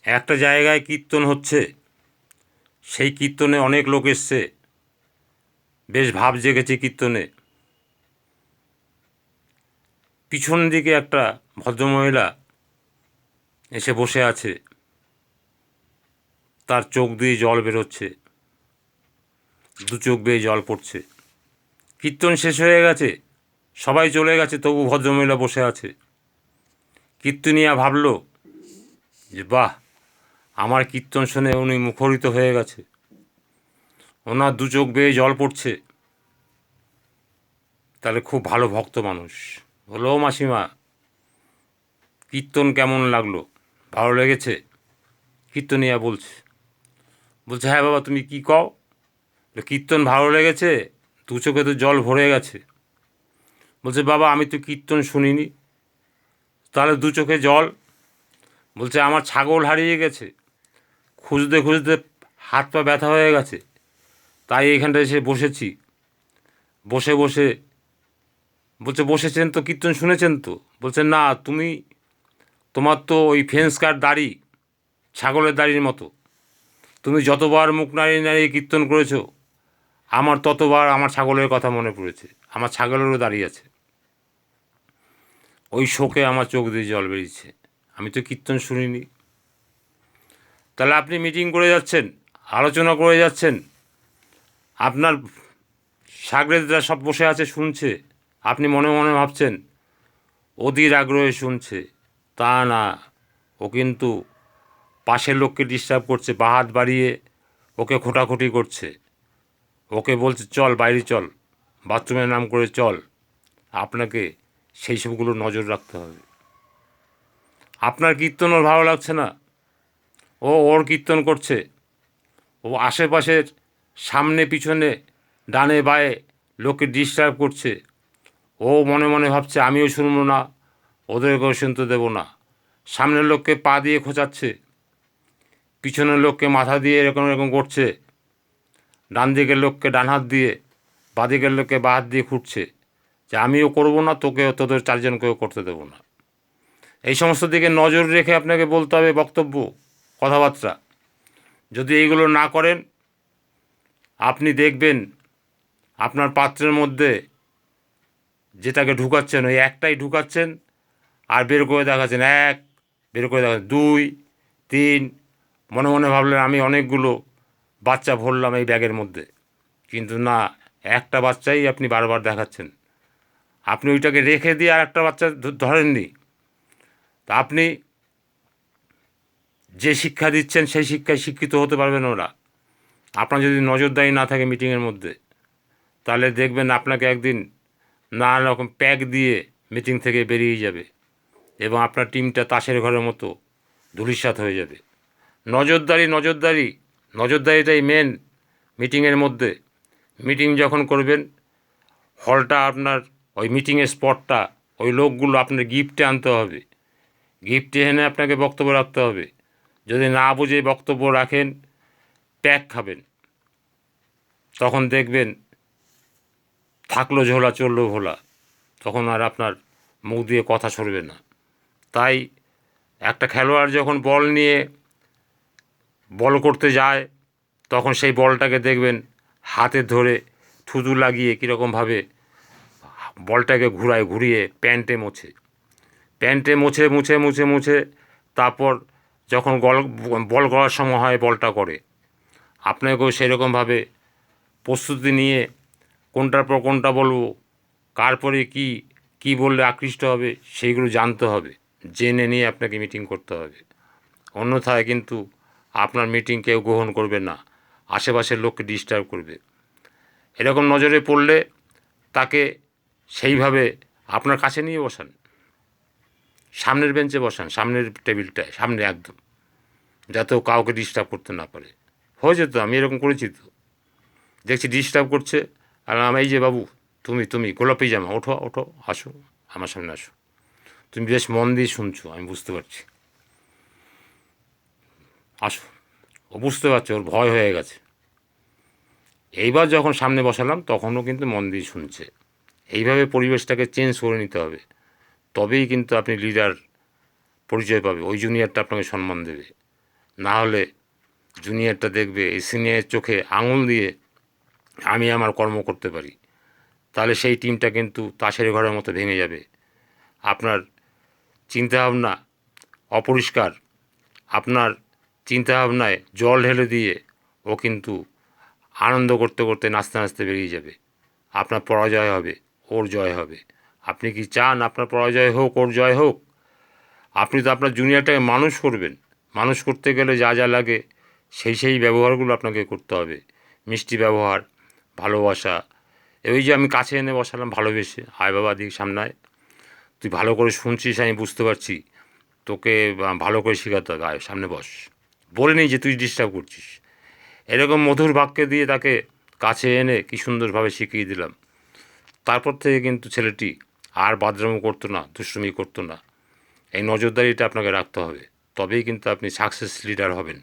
একটা জায়গায় কীর্তন হচ্ছে, সেই কীর্তনে অনেক লোক এসছে, বেশ ভাব জেগেছে কীর্তনে। পিছন দিকে একটা ভদ্রমহিলা এসে বসে আছে, তার চোখ দিয়ে জল বেরোচ্ছে, দু চোখ বেয়ে জল পড়ছে। কীর্তন শেষ হয়ে গেছে, সবাই চলে গেছে, তবু ভদ্রমহিলা বসে আছে। কীর্তনিয়া ভাবল যে বাহ, আমার কীর্তন শুনে উনি মুখরিত হয়ে গেছে, ওনার দু চোখ বেয়ে জল পড়ছে, তাহলে খুব ভালো ভক্ত মানুষ। বললো, ও মাসিমা, কীর্তন কেমন লাগলো, ভালো লেগেছে? কীর্তনিয়া বলছে হ্যাঁ বাবা, তুমি কি কও? কীর্তন ভালো লেগেছে, দু চোখে তো জল ভরে গেছে। বলছে বাবা, আমি তো কীর্তন শুনিনি, তাহলে দু চোখে জল? বলছে আমার ছাগল হারিয়ে গেছে, খুঁজতে খুঁজতে হাত পা ব্যথা হয়ে গেছে, তাই এইখানটা এসে বসেছি। বসে বসে বলছে বসেছেন তো, কীর্তন শুনেছেন তো? বলছে না, তোমার তো ওই ফেন্স কাট দাড়ি, ছাগলের দাড়ির মতো। তুমি যতবার মুখ নাড়িয়ে নাড়িয়ে কীর্তন করেছো, আমার ততবার আমার ছাগলের কথা মনে পড়েছে, আমার ছাগলেরও দাঁড়িয়ে আছে। ওই শোকে আমার চোখ দিয়ে জল বেরিয়েছে, আমি তো কীর্তন শুনিনি। তাহলে আপনি মিটিং করে যাচ্ছেন, আলোচনা করে যাচ্ছেন, আপনার সাগরেদরা সব বসে আছে শুনছে, আপনি মনে মনে ভাবছেন অধীর আগ্রহে শুনছে। তা না, ও কিন্তু পাশের লোককে ডিস্টার্ব করছে, বাহাত বাড়িয়ে ওকে খোঁটাখুটি করছে, ওকে বলছে চল বাইরে চল, বাথরুমের নাম করে চল। আপনাকে সেই সবগুলো নজর রাখতে হবে। আপনার কীর্তন ওর ভালো লাগছে না, ওর কীর্তন করছে, ও আশেপাশের সামনে পিছনে ডানে বায়ে লোককে ডিস্টার্ব করছে। ও মনে মনে ভাবছে আমিও শুনবো না, ওদেরকেও শুনতে দেবো না। সামনের লোককে পা দিয়ে খোঁচাচ্ছে, পিছনের লোককে মাথা দিয়ে এরকম এরকম করছে, ডান দিকের লোককে ডান হাত দিয়ে, বাঁ দিকের লোককে বাঁ হাত দিয়ে খুঁটছে, যে আমিও করবো না, তোকেও, তোদের চারজনকেও করতে দেবো না। এই সমস্ত দিকে নজর রেখে আপনাকে বলতে হবে বক্তব্য, কথাবার্তা। যদি এইগুলো না করেন, আপনি দেখবেন আপনার পাত্রের মধ্যে যেটাকে ঢুকাচ্ছেন, ওই একটাই ঢুকাচ্ছেন, আর বের করে দেখাচ্ছেন এক, বের করে দেখাচ্ছেন দুই, তিন। মনে মনে ভাবলেন আমি অনেকগুলো বাচ্চা ভরলাম এই ব্যাগের মধ্যে, কিন্তু না, একটা বাচ্চাই আপনি বারবার দেখাচ্ছেন। আপনি ওইটাকে রেখে দিয়ে আর একটা বাচ্চা ধরেননি। তা আপনি যে শিক্ষা দিচ্ছেন সেই শিক্ষায় শিক্ষিত হতে পারবেন ওরা। আপনার যদি নজরদারি না থাকে মিটিংয়ের মধ্যে, তাহলে দেখবেন আপনাকে একদিন নানা রকম প্যাক দিয়ে মিটিং থেকে বেরিয়ে যাবে, এবং আপনার টিমটা তাসের ঘরের মতো ধূলিসাৎ হয়ে যাবে। নজরদারিটাই মেন মিটিংয়ের মধ্যে। মিটিং যখন করবেন, হলটা আপনার, ওই মিটিংয়ের স্পটটা, ওই লোকগুলো আপনার গিফটে আনতে হবে, গিফটে এনে আপনাকে বক্তব্য রাখতে হবে। যদি না বুঝে বক্তব্য রাখেন, প্যাক খাবেন, তখন দেখবেন থাকলো ঝোলা চললো ভোলা, তখন আর আপনার মুখ দিয়ে কথা সরবে না। তাই একটা খেলোয়াড় যখন বল নিয়ে বল করতে যায়, তখন সেই বলটাকে দেখবেন হাতে ধরে থুতু লাগিয়ে কীরকমভাবে বলটাকে ঘুরিয়ে প্যান্টে মুছে তারপর যখন বল করার সময় হয় বলটা করে। আপনাকেও সেরকমভাবে প্রস্তুতি নিয়ে কোনটার পর কোনটা বলবো, কার পরে কী বললে আকৃষ্ট হবে, সেইগুলো জানতে হবে, জেনে নিয়ে আপনাকে মিটিং করতে হবে। অন্যথায় কিন্তু আপনার মিটিং কেউ গ্রহণ করবে না, আশেপাশের লোককে ডিস্টার্ব করবে। এরকম নজরে পড়লে তাকে সেইভাবে আপনার কাছে নিয়ে বসান, সামনের বেঞ্চে বসান, সামনের টেবিলটায়, সামনে একদম, যাতেও কাউকে ডিস্টার্ব করতে না পারে। হয়ে যেত, আমি এরকম করেছি তো, দেখছি ডিস্টার্ব করছে, আর এই যে বাবু, তুমি গোলাপি জামা, ওঠো আসো, আমার সামনে আসো, তুমি বেশ মন দিয়ে শুনছো, আমি বুঝতে পারছি, আসো। ও বুঝতে পারছে ওর ভয় হয়ে গেছে। এইবার যখন সামনে বসালাম, তখনও কিন্তু মন দিয়ে শুনছে। এইভাবে পরিবেশটাকে চেঞ্জ করে নিতে হবে, তবেই কিন্তু আপনি লিডার পরিচয় পাবে, ওই জুনিয়রটা আপনাকে সম্মান দেবে। না হলে জুনিয়রটা দেখবে এই সিনিয়রের চোখে আঙুল দিয়ে আমি আমার কর্ম করতে পারি, তাহলে সেই টিমটা কিন্তু তাসের ঘরের মতো ভেঙে যাবে। আপনার চিন্তাভাবনা অপরিষ্কার, আপনার চিন্তাভাবনায় জল ঢেলে দিয়ে ও কিন্তু আনন্দ করতে করতে নাচতে নাচতে বেরিয়ে যাবে। আপনার পরাজয় হবে, ওর জয় হবে। আপনি কি চান আপনার পরাজয় হোক, ওর জয় হোক? আপনি তো আপনার জুনিয়রটাকে মানুষ করবেন। মানুষ করতে গেলে যা যা লাগে সেই ব্যবহারগুলো আপনাকে করতে হবে। মিষ্টি ব্যবহার, ভালোবাসা। ওই যে আমি কাছে এনে বসালাম ভালোবেসে, আয় বাবা দিক সামনে আয়, তুই ভালো করে শুনছিস আমি বুঝতে পারছি, তোকে ভালো করে শেখাতে হবে, আয় সামনে বস, বলে নেই যে তুই ডিস্টার্ব করছিস। এরকম মধুর বাক্য দিয়ে তাকে কাছে এনে কী সুন্দরভাবে শিখিয়ে দিলাম। তারপর থেকে কিন্তু ছেলেটি আর বাথরুম করতো না, দুষ্টুমি করতো না। এই নজরদারিটা আপনাকে রাখতে হবে, তবেই কিন্তু আপনি সাকসেস লিডার হবেন।